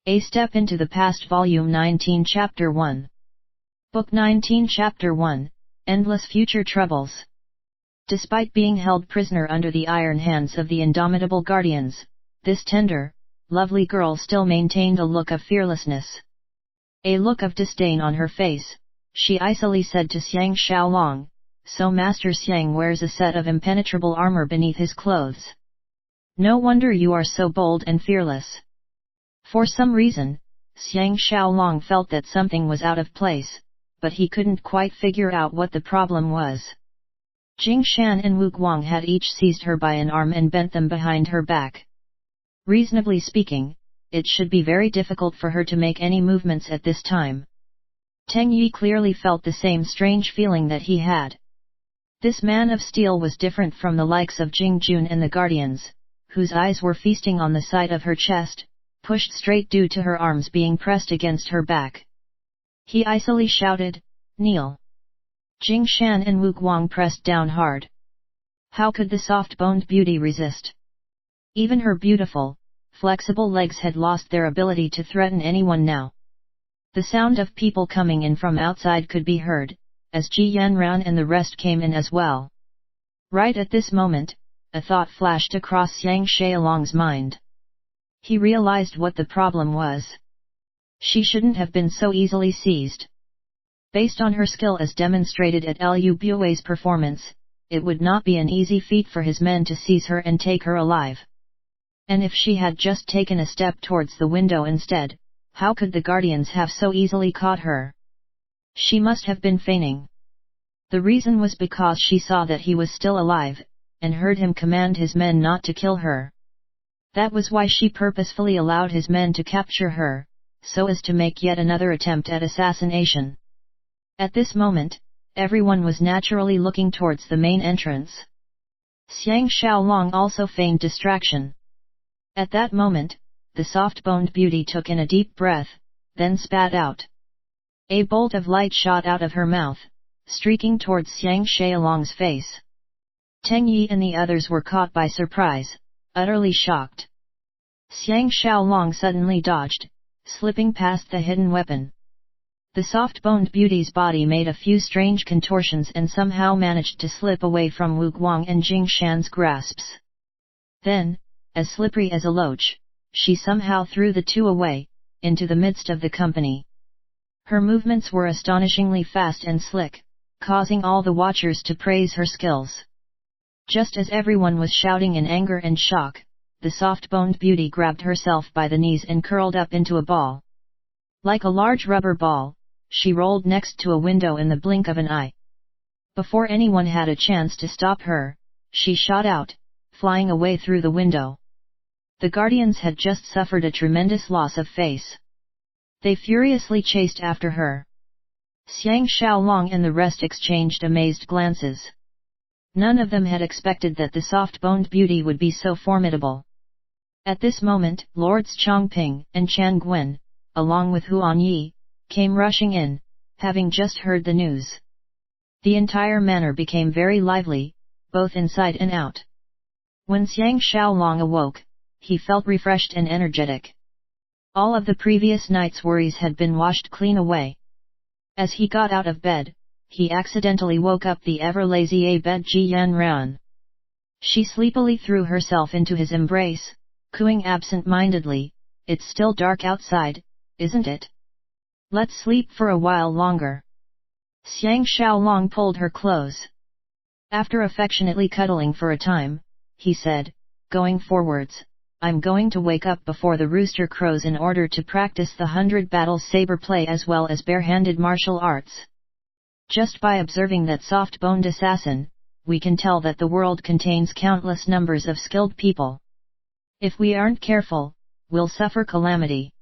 A Step into the Past Volume 19 Chapter 1. Book 19 Chapter 1, Endless Future Troubles. Despite being held prisoner under the iron hands of the indomitable guardians, this tender, lovely girl still maintained a look of fearlessness. A look of disdain on her face, she icily said to Xiang Xiaolong, "So Master Xiang wears a set of impenetrable armor beneath his clothes. No wonder you are so bold and fearless." For some reason, Xiang Xiaolong felt that something was out of place, but he couldn't quite figure out what the problem was. Jing Shan and Wu Guang had each seized her by an arm and bent them behind her back. Reasonably speaking, it should be very difficult for her to make any movements at this time. Teng Yi clearly felt the same strange feeling that he had. This man of steel was different from the likes of Jing Jun and the guardians, whose eyes were feasting on the sight of her chest, pushed straight due to her arms being pressed against her back. He icily shouted, "Kneel!" Jing Shan and Wu Guang pressed down hard. How could the soft-boned beauty resist? Even her beautiful, flexible legs had lost their ability to threaten anyone now. The sound of people coming in from outside could be heard, as Ji Yanran and the rest came in as well. Right at this moment, a thought flashed across Xiang Xiaolong's mind. He realized what the problem was. She shouldn't have been so easily seized. Based on her skill as demonstrated at Liu Bui's performance, it would not be an easy feat for his men to seize her and take her alive. And if she had just taken a step towards the window instead, how could the guardians have so easily caught her? She must have been feigning. The reason was because she saw that he was still alive, and heard him command his men not to kill her. That was why she purposefully allowed his men to capture her, so as to make yet another attempt at assassination. At this moment, everyone was naturally looking towards the main entrance. Xiang Xiaolong also feigned distraction. At that moment, the soft-boned beauty took in a deep breath, then spat out. A bolt of light shot out of her mouth, streaking towards Xiang Xiaolong's face. Teng Yi and the others were caught by surprise, utterly shocked. Xiang Xiaolong suddenly dodged, slipping past the hidden weapon. The soft-boned beauty's body made a few strange contortions and somehow managed to slip away from Wu Guang and Jing Shan's grasps. Then, as slippery as a loach, she somehow threw the two away, into the midst of the company. Her movements were astonishingly fast and slick, causing all the watchers to praise her skills. Just as everyone was shouting in anger and shock, the soft-boned beauty grabbed herself by the knees and curled up into a ball. Like a large rubber ball, she rolled next to a window in the blink of an eye. Before anyone had a chance to stop her, she shot out, flying away through the window. The guardians had just suffered a tremendous loss of face. They furiously chased after her. Xiang Xiaolong and the rest exchanged amazed glances. None of them had expected that the soft-boned beauty would be so formidable. At this moment, Lords Chongping and Chan Gwen, along with Huan Yi, came rushing in, having just heard the news. The entire manor became very lively, both inside and out. When Xiang Xiaolong awoke, he felt refreshed and energetic. All of the previous night's worries had been washed clean away. As he got out of bed, he accidentally woke up the ever-lazy abed Ji Yanran. She sleepily threw herself into his embrace, cooing absent-mindedly, "It's still dark outside, isn't it? Let's sleep for a while longer." Xiang Xiaolong pulled her close. After affectionately cuddling for a time, he said, "Going forwards, I'm going to wake up before the rooster crows in order to practice the 100 battles saber play as well as bare-handed martial arts. Just by observing that soft-boned assassin, we can tell that the world contains countless numbers of skilled people. If we aren't careful, we'll suffer calamity."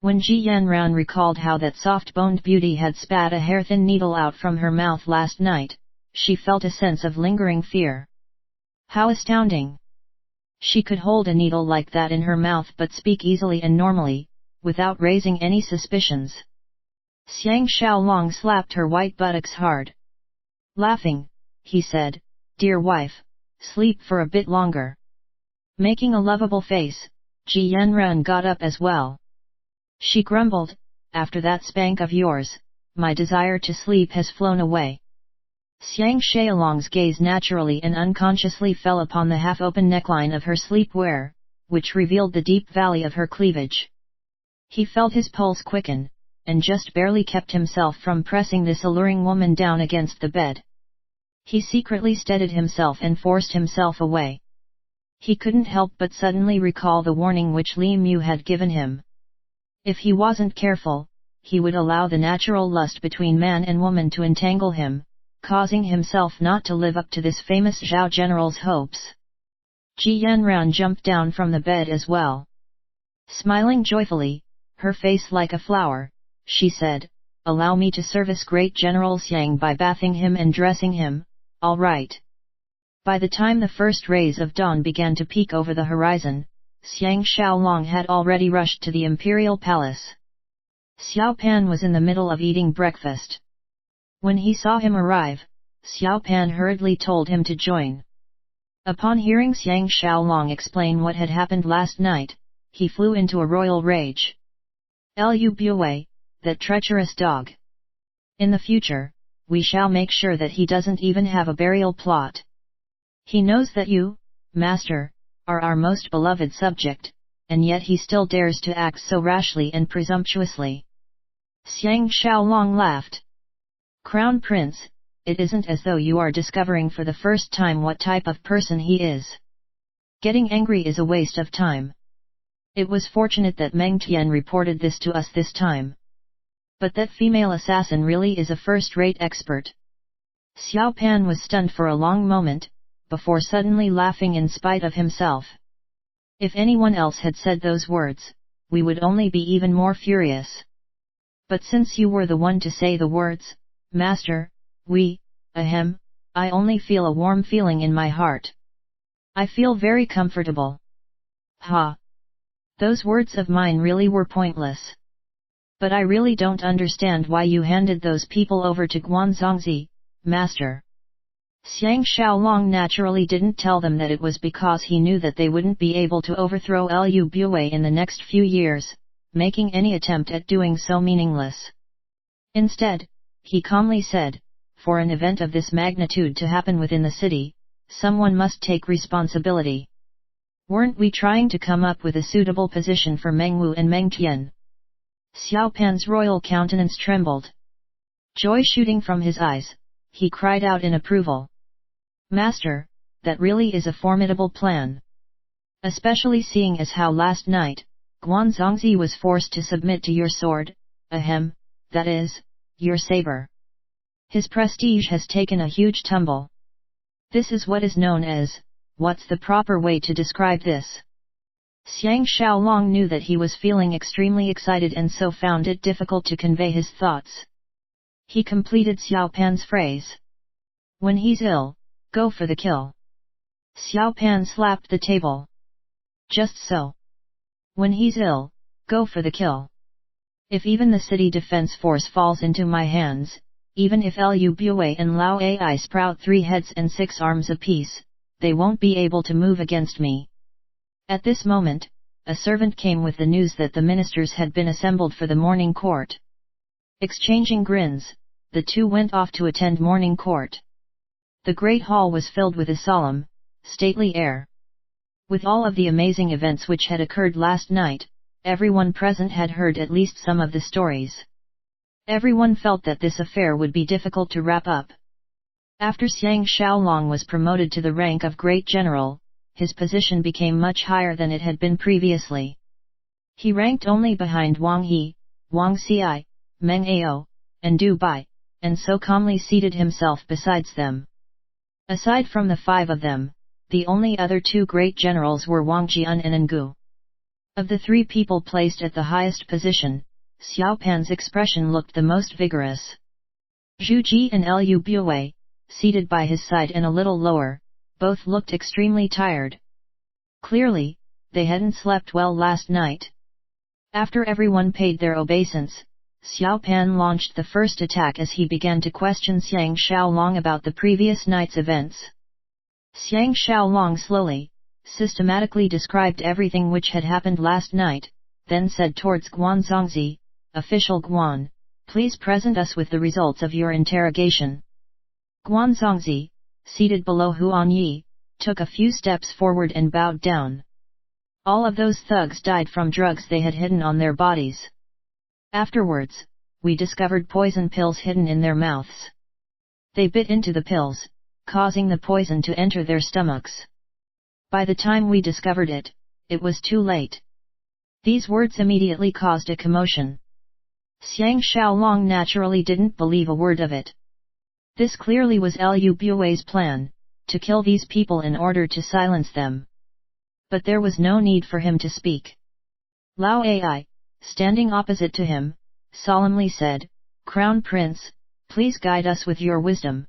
When Ji Yanran recalled how that soft-boned beauty had spat a hair-thin needle out from her mouth last night, she felt a sense of lingering fear. How astounding! She could hold a needle like that in her mouth but speak easily and normally, without raising any suspicions. Xiang Xiaolong slapped her white buttocks hard. Laughing, he said, "Dear wife, sleep for a bit longer." Making a lovable face, Ji Yanran got up as well. She grumbled, after that spank of yours, my desire to sleep has flown away. Xiang Xiaolong's gaze naturally and unconsciously fell upon the half-open neckline of her sleepwear, which revealed the deep valley of her cleavage. He felt his pulse quicken, and just barely kept himself from pressing this alluring woman down against the bed. He secretly steadied himself and forced himself away. He couldn't help but suddenly recall the warning which Li Mu had given him. If he wasn't careful, he would allow the natural lust between man and woman to entangle him, causing himself not to live up to this famous Zhao general's hopes. Ji Yanran jumped down from the bed as well. Smiling joyfully, her face like a flower, she said, "Allow me to service great General Xiang by bathing him and dressing him, all right." By the time the first rays of dawn began to peek over the horizon, Xiang Xiaolong had already rushed to the imperial palace. Xiao Pan was in the middle of eating breakfast. When he saw him arrive, Xiao Pan hurriedly told him to join. Upon hearing Xiang Xiaolong explain what had happened last night, he flew into a royal rage. "Lu Bue, that treacherous dog! In the future, we shall make sure that he doesn't even have a burial plot. He knows that you, master, are our most beloved subject, and yet he still dares to act so rashly and presumptuously." Xiang Xiaolong laughed. "Crown Prince, it isn't as though you are discovering for the first time what type of person he is. Getting angry is a waste of time. It was fortunate that Meng Tian reported this to us this time. But that female assassin really is a first-rate expert." Xiao Pan was stunned for a long moment, before suddenly laughing in spite of himself. "If anyone else had said those words, we would only be even more furious. But since you were the one to say the words, master, I only feel a warm feeling in my heart. I feel very comfortable." "Ha! Those words of mine really were pointless. But I really don't understand why you handed those people over to Guanzongzi, master." Xiang Xiaolong naturally didn't tell them that it was because he knew that they wouldn't be able to overthrow Lu Bue in the next few years, making any attempt at doing so meaningless. Instead, he calmly said, "For an event of this magnitude to happen within the city, someone must take responsibility. Weren't we trying to come up with a suitable position for Meng Wu and Meng Tian?" Xiao Pan's royal countenance trembled. Joy shooting from his eyes, he cried out in approval. "Master, that really is a formidable plan. Especially seeing as how last night, Guanzongzi was forced to submit to your sword, that is, your saber. His prestige has taken a huge tumble. This is what is known as, what's the proper way to describe this?" Xiang Xiaolong knew that he was feeling extremely excited and so found it difficult to convey his thoughts. He completed Xiao Pan's phrase. "When he's ill, go for the kill." Xiao Pan slapped the table. "Just so. When he's ill, go for the kill. If even the city defense force falls into my hands, even if Lu Bue and Lao Ai sprout 3 heads and 6 arms apiece, they won't be able to move against me." At this moment, a servant came with the news that the ministers had been assembled for the morning court. Exchanging grins, the two went off to attend morning court. The great hall was filled with a solemn, stately air. With all of the amazing events which had occurred last night, everyone present had heard at least some of the stories. Everyone felt that this affair would be difficult to wrap up. After Xiang Xiaolong was promoted to the rank of Great General, his position became much higher than it had been previously. He ranked only behind Wang He, Wang Ci, Meng Ao, and Du Bai, and so calmly seated himself besides them. Aside from the 5 of them, the only other 2 great generals were Wang Jian and Ngu. Of the 3 people placed at the highest position, Xiao Pan's expression looked the most vigorous. Zhu Ji and Lu Bue, seated by his side and a little lower, both looked extremely tired. Clearly, they hadn't slept well last night. After everyone paid their obeisance, Xiao Pan launched the first attack as he began to question Xiang Xiaolong about the previous night's events. Xiang Xiaolong slowly, systematically described everything which had happened last night, then said towards Guan Zongzi, "Official Guan, please present us with the results of your interrogation." Guan Zongzi, seated below Huan Yi, took a few steps forward and bowed down. All of those thugs died from drugs they had hidden on their bodies. Afterwards, we discovered poison pills hidden in their mouths. They bit into the pills, causing the poison to enter their stomachs. By the time we discovered it, it was too late. These words immediately caused a commotion. Xiang Xiaolong naturally didn't believe a word of it. This clearly was Lu Bui's plan, to kill these people in order to silence them. But there was no need for him to speak. Lao Ai, standing opposite to him, solemnly said, "Crown Prince, please guide us with your wisdom.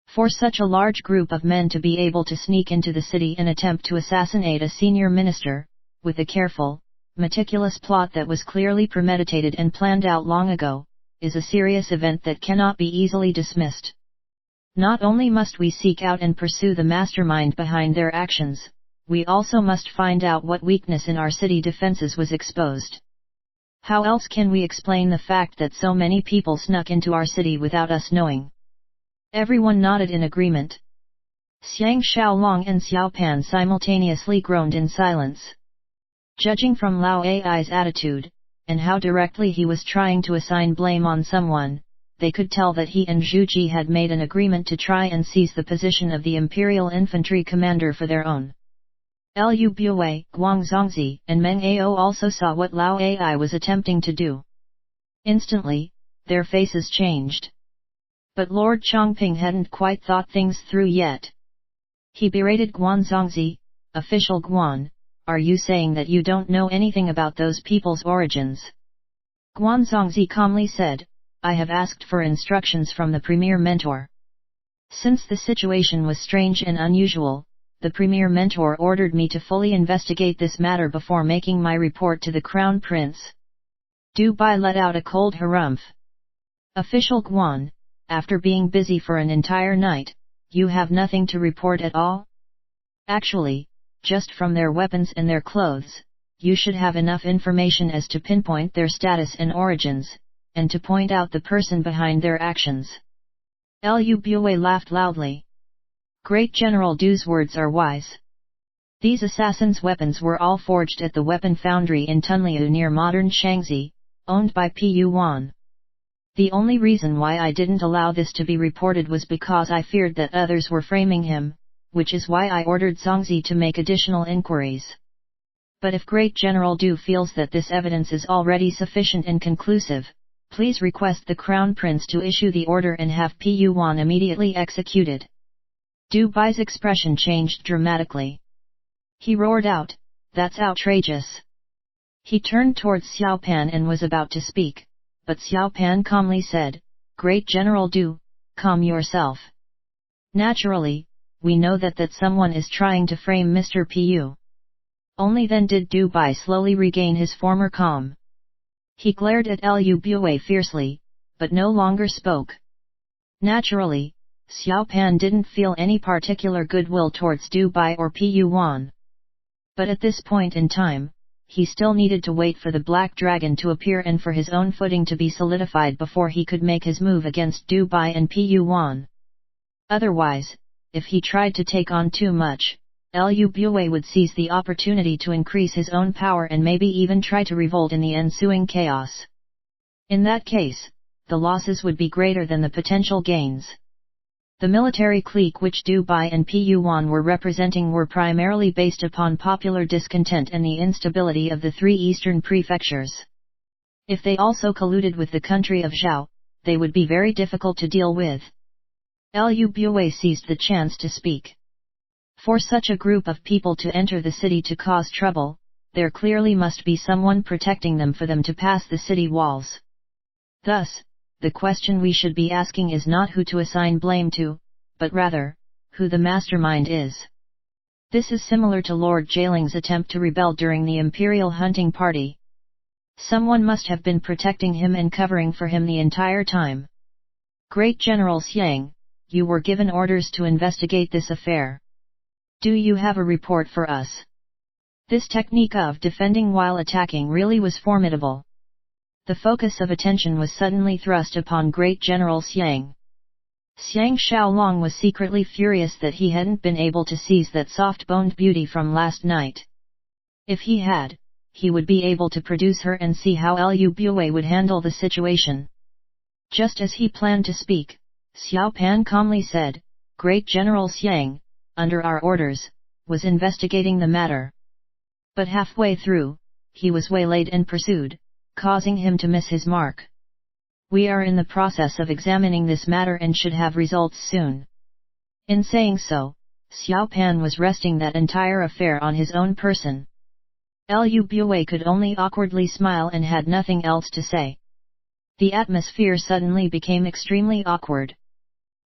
For such a large group of men to be able to sneak into the city and attempt to assassinate a senior minister, with a careful, meticulous plot that was clearly premeditated and planned out long ago, is a serious event that cannot be easily dismissed. Not only must we seek out and pursue the mastermind behind their actions, we also must find out what weakness in our city defenses was exposed. How else can we explain the fact that so many people snuck into our city without us knowing?" Everyone nodded in agreement. Xiang Xiaolong and Xiao Pan simultaneously groaned in silence. Judging from Lao Ai's attitude, and how directly he was trying to assign blame on someone, they could tell that he and Zhu Ji had made an agreement to try and seize the position of the Imperial Infantry commander for their own. Lu Bui, Guang Zongzi, and Meng Ao also saw what Lao Ai was attempting to do. Instantly, their faces changed. But Lord Chongping hadn't quite thought things through yet. He berated Guan Zongzi, "Official Guan, are you saying that you don't know anything about those people's origins?" Guan Zongzi calmly said, "I have asked for instructions from the Premier Mentor. Since the situation was strange and unusual, the Premier Mentor ordered me to fully investigate this matter before making my report to the Crown Prince." Du Bai let out a cold harumph. "Official Guan, after being busy for an entire night, you have nothing to report at all? Actually, just from their weapons and their clothes, you should have enough information as to pinpoint their status and origins, and to point out the person behind their actions." Lu Bui laughed loudly. "Great General Du's words are wise. These assassins' weapons were all forged at the weapon foundry in Tunliu near modern Shangzi, owned by Pu Yuan. The only reason why I didn't allow this to be reported was because I feared that others were framing him, which is why I ordered Zongzi to make additional inquiries. But if Great General Du feels that this evidence is already sufficient and conclusive, please request the Crown Prince to issue the order and have Pu Yuan immediately executed." Du Bai's expression changed dramatically. He roared out, "That's outrageous!" He turned towards Xiao Pan and was about to speak, but Xiao Pan calmly said, "Great General Du, calm yourself. Naturally, we know that someone is trying to frame Mr. Pu." Only then did Du Bai slowly regain his former calm. He glared at Lu Bui fiercely, but no longer spoke. Naturally, Xiao Pan didn't feel any particular goodwill towards Du Bai or Pu Yuan. But at this point in time, he still needed to wait for the Black Dragon to appear and for his own footing to be solidified before he could make his move against Du Bai and Pu Yuan. Otherwise, if he tried to take on too much, Lu Bui would seize the opportunity to increase his own power and maybe even try to revolt in the ensuing chaos. In that case, the losses would be greater than the potential gains. The military clique which Du Bai and Pu Yuan were representing were primarily based upon popular discontent and the instability of the three eastern prefectures. If they also colluded with the country of Zhao, they would be very difficult to deal with. Lu Bui seized the chance to speak. For such a group of people to enter the city to cause trouble, there clearly must be someone protecting them for them to pass the city walls. Thus, the question we should be asking is not who to assign blame to, but rather, who the mastermind is. This is similar to Lord Jailing's attempt to rebel during the Imperial hunting party. Someone must have been protecting him and covering for him the entire time. "Great General Xiang, you were given orders to investigate this affair. Do you have a report for us?" This technique of defending while attacking really was formidable. The focus of attention was suddenly thrust upon Great General Xiang. Xiang Xiaolong was secretly furious that he hadn't been able to seize that soft-boned beauty from last night. If he had, he would be able to produce her and see how Lu Bue would handle the situation. Just as he planned to speak, Xiao Pan calmly said, "Great General Xiang, under our orders, was investigating the matter." But halfway through, he was waylaid and pursued, causing him to miss his mark. "We are in the process of examining this matter and should have results soon." In saying so, Xiao Pan was resting that entire affair on his own person. Lu Bue could only awkwardly smile and had nothing else to say. The atmosphere suddenly became extremely awkward.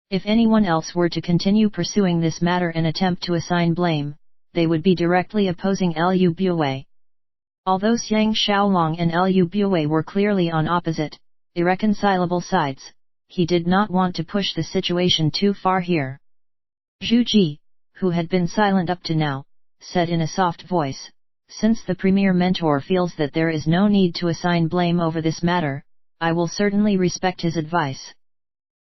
If anyone else were to continue pursuing this matter and attempt to assign blame, they would be directly opposing Lu Bue. Although Xiang Xiaolong and Lu Bue were clearly on opposite, irreconcilable sides, he did not want to push the situation too far here. Zhu Ji, who had been silent up to now, said in a soft voice, "Since the premier mentor feels that there is no need to assign blame over this matter, I will certainly respect his advice.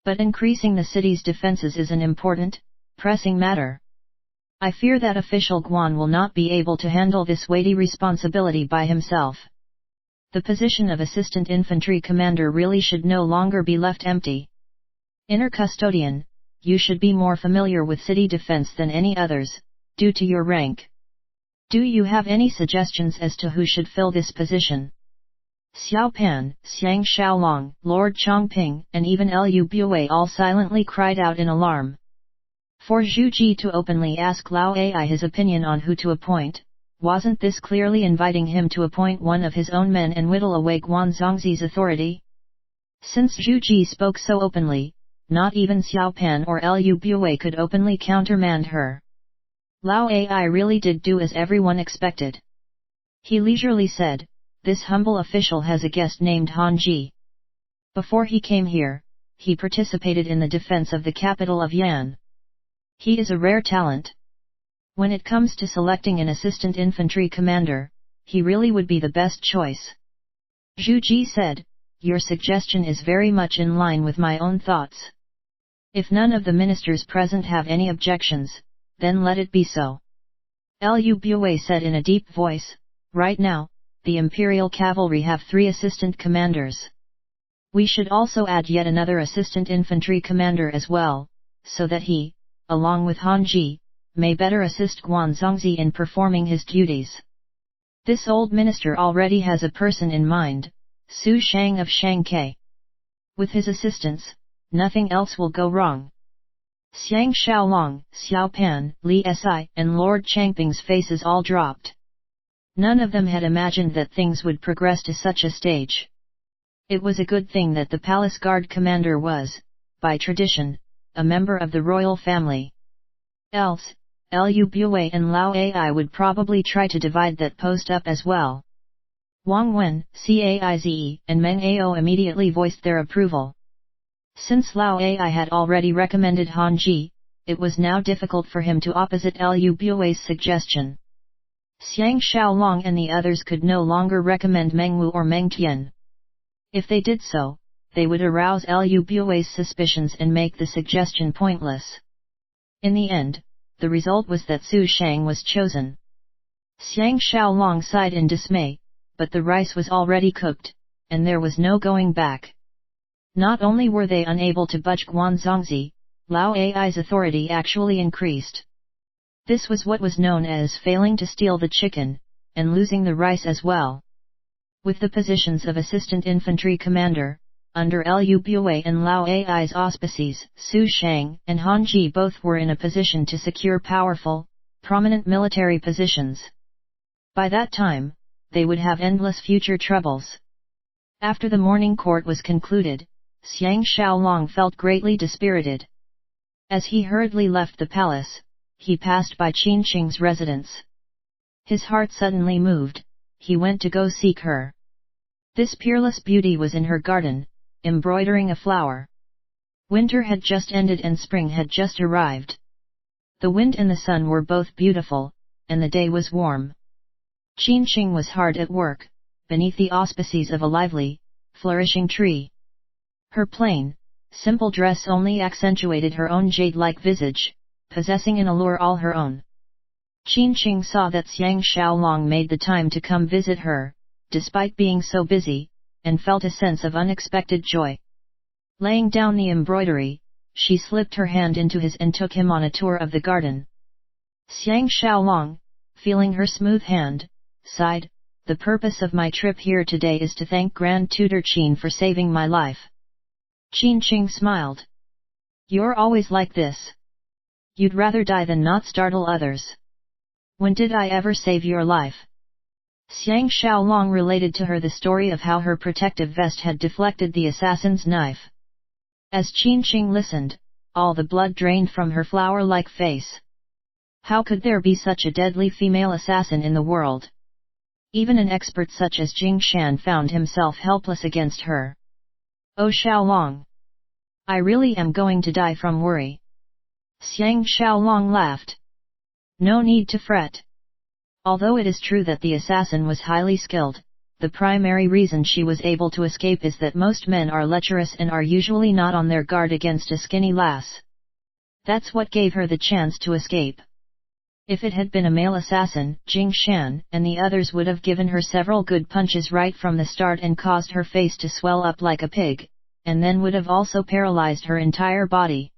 But increasing the city's defenses is an important, pressing matter. I fear that official Guan will not be able to handle this weighty responsibility by himself. The position of assistant infantry commander really should no longer be left empty. Inner custodian, you should be more familiar with city defense than any others, due to your rank. Do you have any suggestions as to who should fill this position?" Xiao Pan, Xiang Xiaolong, Lord Chongping, and even Lu Bue all silently cried out in alarm. For Zhu Ji to openly ask Lao Ai his opinion on who to appoint, wasn't this clearly inviting him to appoint one of his own men and whittle away Guan Zongzi's authority? Since Zhu Ji spoke so openly, not even Xiao Pan or Lu Bue could openly countermand her. Lao Ai really did do as everyone expected. He leisurely said, "This humble official has a guest named Han Ji. Before he came here, he participated in the defense of the capital of Yan. He is a rare talent. When it comes to selecting an assistant infantry commander, he really would be the best choice." Zhu Ji said, "Your suggestion is very much in line with my own thoughts. If none of the ministers present have any objections, then let it be so." Lu Bue said in a deep voice, "Right now, the Imperial Cavalry have 3 assistant commanders. We should also add yet another assistant infantry commander as well, so that he, along with Han Ji, may better assist Guan Zongzi in performing his duties. This old minister already has a person in mind, Su Shang of Shanghai. With his assistance, nothing else will go wrong." Xiang Xiaolong, Xiao Pan, Li Si, and Lord Changping's faces all dropped. None of them had imagined that things would progress to such a stage. It was a good thing that the palace guard commander was, by tradition, a member of the royal family. Else, Lu Bue and Lao Ai would probably try to divide that post up as well. Wang Wen, Caize, and Meng Ao immediately voiced their approval. Since Lao Ai had already recommended Han Ji, it was now difficult for him to opposite Lu Bue's suggestion. Xiang Xiaolong and the others could no longer recommend Meng Wu or Meng Tian. If they did so, they would arouse Lu Bue's suspicions and make the suggestion pointless. In the end, the result was that Su Shang was chosen. Xiang Xiaolong sighed in dismay, but the rice was already cooked, and there was no going back. Not only were they unable to budge Guan Zongzi, Lao Ai's authority actually increased. This was what was known as failing to steal the chicken, and losing the rice as well. With the positions of assistant infantry commander, under Lu Bue and Lao Ai's auspices, Su Shang and Han Ji both were in a position to secure powerful, prominent military positions. By that time, they would have endless future troubles. After the morning court was concluded, Xiang Xiaolong felt greatly dispirited. As he hurriedly left the palace, he passed by Qin Qing's residence. His heart suddenly moved, he went to go seek her. This peerless beauty was in her garden, embroidering a flower. Winter had just ended and spring had just arrived. The wind and the sun were both beautiful, and the day was warm. Qingqing was hard at work, beneath the auspices of a lively, flourishing tree. Her plain, simple dress only accentuated her own jade-like visage, possessing an allure all her own. Qingqing saw that Xiang Xiaolong made the time to come visit her, despite being so busy, and felt a sense of unexpected joy. Laying down the embroidery, she slipped her hand into his and took him on a tour of the garden. Xiang Xiaolong, feeling her smooth hand, sighed, "The purpose of my trip here today is to thank Grand Tutor Qin for saving my life." Qingqing smiled. "You're always like this. You'd rather die than not startle others. When did I ever save your life?" Xiang Xiaolong related to her the story of how her protective vest had deflected the assassin's knife. As Qingqing listened, all the blood drained from her flower-like face. How could there be such a deadly female assassin in the world? Even an expert such as Jing Shan found himself helpless against her. "Oh Xiaolong! I really am going to die from worry." Xiang Xiaolong laughed. "No need to fret. Although it is true that the assassin was highly skilled, the primary reason she was able to escape is that most men are lecherous and are usually not on their guard against a skinny lass. That's what gave her the chance to escape. If it had been a male assassin, Jing Shan and the others would have given her several good punches right from the start and caused her face to swell up like a pig, and then would have also paralyzed her entire body.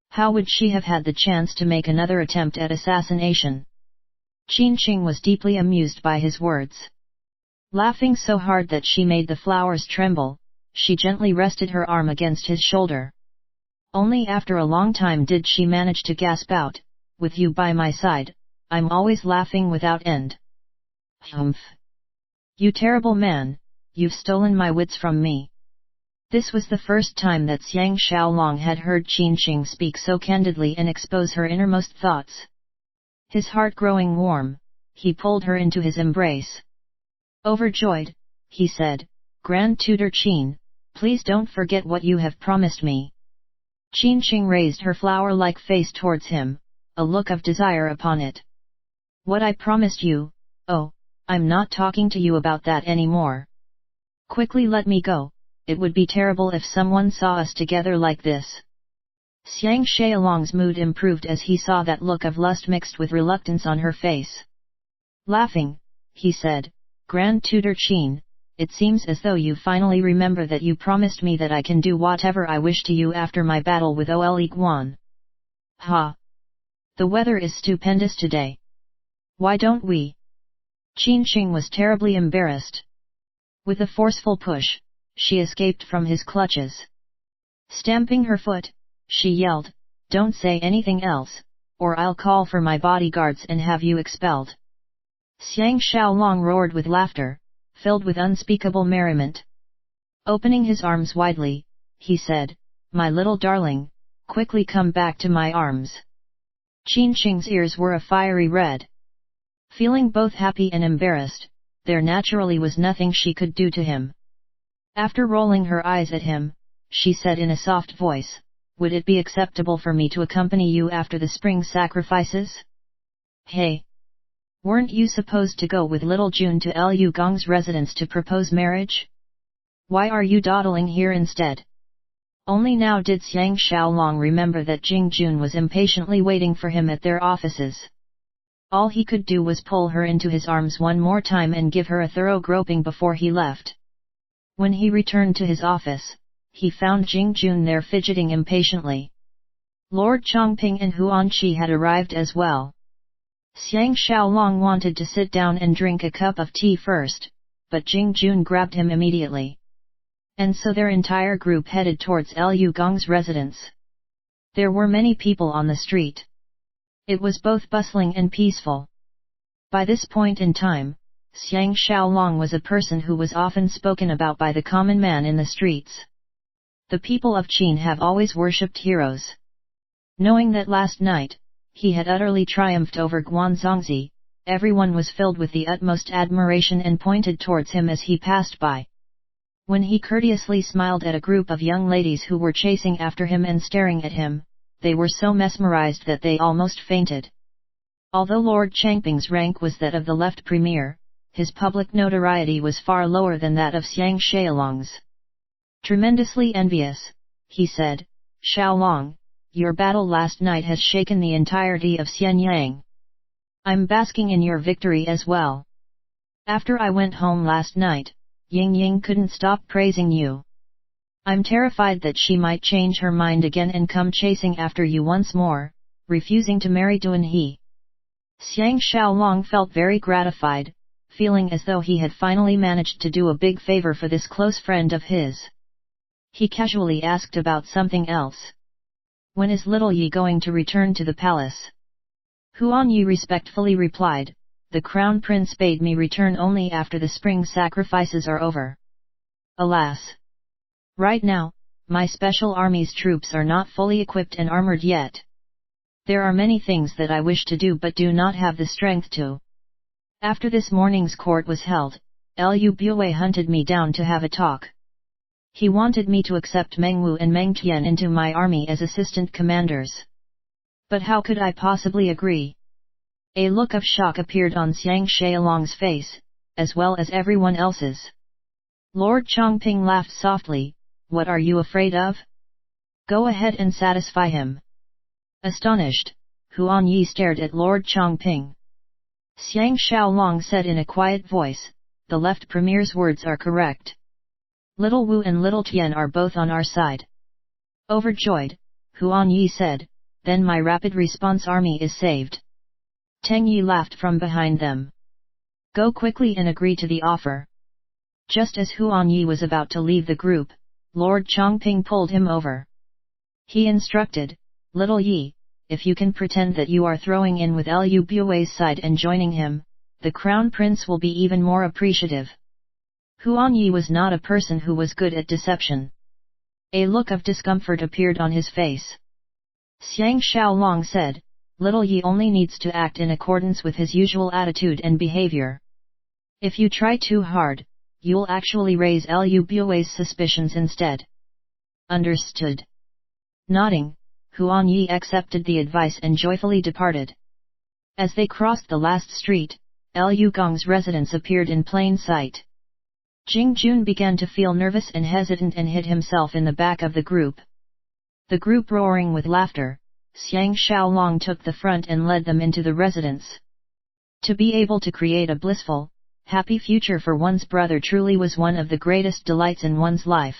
How would she have had the chance to make another attempt at assassination?" Qingqing was deeply amused by his words. Laughing so hard that she made the flowers tremble, she gently rested her arm against his shoulder. Only after a long time did she manage to gasp out, "With you by my side, I'm always laughing without end." "Humph! You terrible man, you've stolen my wits from me." This was the first time that Xiang Xiaolong had heard Qingqing speak so candidly and expose her innermost thoughts. His heart growing warm, he pulled her into his embrace. Overjoyed, he said, "Grand Tutor Qin, please don't forget what you have promised me." Qingqing raised her flower-like face towards him, a look of desire upon it. "What I promised you? Oh, I'm not talking to you about that anymore. Quickly let me go, it would be terrible if someone saw us together like this." Xiang Xiaolong's mood improved as he saw that look of lust mixed with reluctance on her face. Laughing, he said, "Grand Tutor Qin, it seems as though you finally remember that you promised me that I can do whatever I wish to you after my battle with Ole Guan. Ha! The weather is stupendous today. Why don't we?" Qingqing was terribly embarrassed. With a forceful push, she escaped from his clutches. Stamping her foot, she yelled, "Don't say anything else, or I'll call for my bodyguards and have you expelled." Xiang Xiaolong roared with laughter, filled with unspeakable merriment. Opening his arms widely, he said, "My little darling, quickly come back to my arms." Qingqing's ears were a fiery red. Feeling both happy and embarrassed, there naturally was nothing she could do to him. After rolling her eyes at him, she said in a soft voice, "Would it be acceptable for me to accompany you after the spring sacrifices?" "Hey! Weren't you supposed to go with little June to Liu Gong's residence to propose marriage? Why are you dawdling here instead?" Only now did Xiang Xiaolong remember that Jing Jun was impatiently waiting for him at their offices. All he could do was pull her into his arms one more time and give her a thorough groping before he left. When he returned to his office, he found Jing Jun there fidgeting impatiently. Lord Chongping and Huan Qi had arrived as well. Xiang Xiaolong wanted to sit down and drink a cup of tea first, but Jing Jun grabbed him immediately. And so their entire group headed towards Liu Gong's residence. There were many people on the street. It was both bustling and peaceful. By this point in time, Xiang Xiaolong was a person who was often spoken about by the common man in the streets. The people of Qin have always worshipped heroes. Knowing that last night, he had utterly triumphed over Guanzongzi, everyone was filled with the utmost admiration and pointed towards him as he passed by. When he courteously smiled at a group of young ladies who were chasing after him and staring at him, they were so mesmerized that they almost fainted. Although Lord Changping's rank was that of the left premier, his public notoriety was far lower than that of Xiang Xiaolong's. Tremendously envious, he said, Xiaolong, your battle last night has shaken the entirety of Xianyang. I'm basking in your victory as well. After I went home last night, Ying Ying couldn't stop praising you. I'm terrified that she might change her mind again and come chasing after you once more, refusing to marry Duan He. Xiang Xiaolong felt very gratified, feeling as though he had finally managed to do a big favor for this close friend of his. He casually asked about something else. When is little Yi going to return to the palace? Huan Yi respectfully replied, the crown prince bade me return only after the spring sacrifices are over. Alas! Right now, my special army's troops are not fully equipped and armored yet. There are many things that I wish to do but do not have the strength to. After this morning's court was held, Lu Bue hunted me down to have a talk. He wanted me to accept Meng Wu and Meng Qian into my army as assistant commanders. But how could I possibly agree? A look of shock appeared on Xiang Xiaolong's face, as well as everyone else's. Lord Chongping laughed softly, what are you afraid of? Go ahead and satisfy him. Astonished, Huan Yi stared at Lord Chongping. Xiang Xiaolong said in a quiet voice, the left premier's words are correct. Little Wu and Little Tian are both on our side. Overjoyed, Huan Yi said, then my rapid response army is saved. Teng Yi laughed from behind them. Go quickly and agree to the offer. Just as Huan Yi was about to leave the group, Lord Chongping pulled him over. He instructed, Little Yi, if you can pretend that you are throwing in with Lu Bue's side and joining him, the crown prince will be even more appreciative. Huan Yi was not a person who was good at deception. A look of discomfort appeared on his face. Xiang Xiaolong said, Little Yi only needs to act in accordance with his usual attitude and behavior. If you try too hard, you'll actually raise Lu Bue's suspicions instead. Understood. Nodding, Huan Yi accepted the advice and joyfully departed. As they crossed the last street, Lu Gong's residence appeared in plain sight. Jing Jun began to feel nervous and hesitant and hid himself in the back of the group. The group roaring with laughter, Xiang Xiaolong took the front and led them into the residence. To be able to create a blissful, happy future for one's brother truly was one of the greatest delights in one's life.